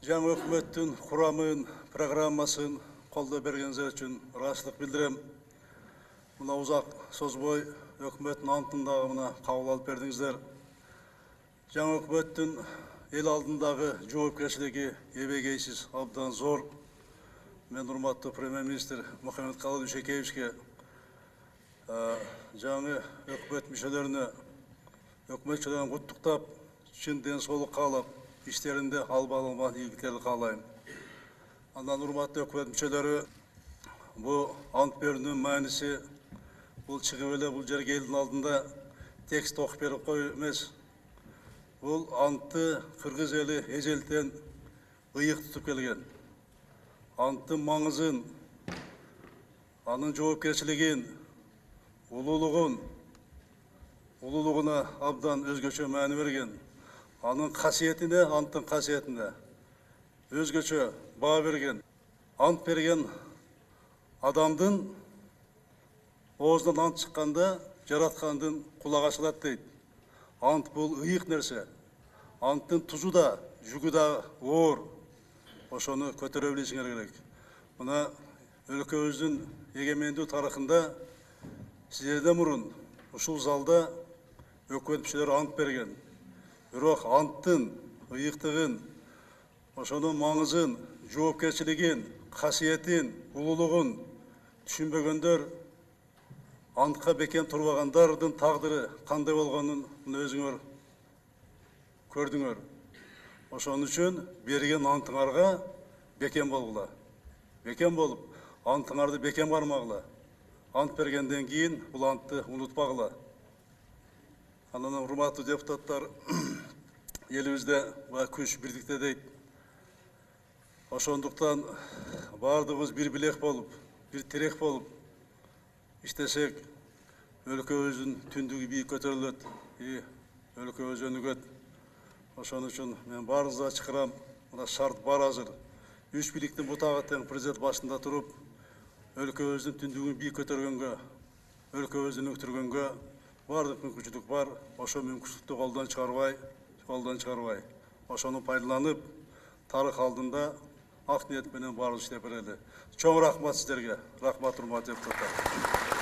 жаңа өкмөттүн курамын, программасын колдоо бергениңиз үчүн ыраазычылык билдирем. Мына узак созбой өкмөттүн антын дагы мына кабыл алып бердиңиздер. Жаңа өкмөттүн эл алдындагы жоопкерчилиги эбегейсиз абдан зор. Мен урматтуу премьер-министр Мухаммедкалый Дүйшекеевичке жаңы өкмөт мүчөлөрүнө өкмөтчүлөрүн куттуктап, чын ден соолук каалап, иштеринде албаланган ийгиликтерди каалайм. Андан урматтуу өкмөт мүчөлөрү, бул ант берүүнүн мааниси бул чыгып эле бул жерге элдин алдында текст окуп берип коюу эмес. Бул антты кыргыз эли эжелтен ыйык тутуп келген. Анттын маңызын, анын жоопкерчилигин, улуулугуна абдан өзгөчө маани берген. Анын касиетине, анттын касиетине өзгөчө баа берген. Ант берген адамдын оозунан ант чыкканда жараткандын кулагы ачылат дейт. Ант бул ыйык нерсе. Анттын тузу да, жүгү да оор. Ошону көтөрө билишиңер керек. Мына өлкөбүздүн эгемендүү тарыхында сиздерден мурун ушул залда өкмөт мүчөлөрү ант берген. Бирок анттын ыйыктыгын, ошонун маңызын, жоопкерчилигин, касиетин, улуулугун түшүнбөгөндөр, антка бекем турбагандардын тагдыры кандай болгонун өзүңөр көрдүңөр. Ошон үчүн берген антыңарга бекем болгула. Бекем болуп, антыңарды бекем кармагыла. Ант бергенден кийин бул антты унутпагыла. Анан урматтуу депутаттар, элибизде күч бирдикте дейт. Ошондуктан баардыгыбыз бир билек болуп, бир тирек болуп иштесек, өлкөбүздүн түндүгү бийик көтөрүлөт, өлкөбүз өнүгөт. Ошон үчүн мен баарыңызга чакырам, мына шарт бар азыр. Үч бийликтин бутагы тең президент башында туруп, өлкөбүздүн түндүгүн бийик көтөргөнгө, өлкөбүздү өнүктүргөнгө баардык мүмкүнчүлүк бар. Ошо мүмкүнчүлүктү колдон чыгарбай, ошону пайдаланып, тарых алдында ак ниет менен баарыбыз иштеп берели. Чоң рахмат сиздерге. Рахмат, урматтуу депутаттар.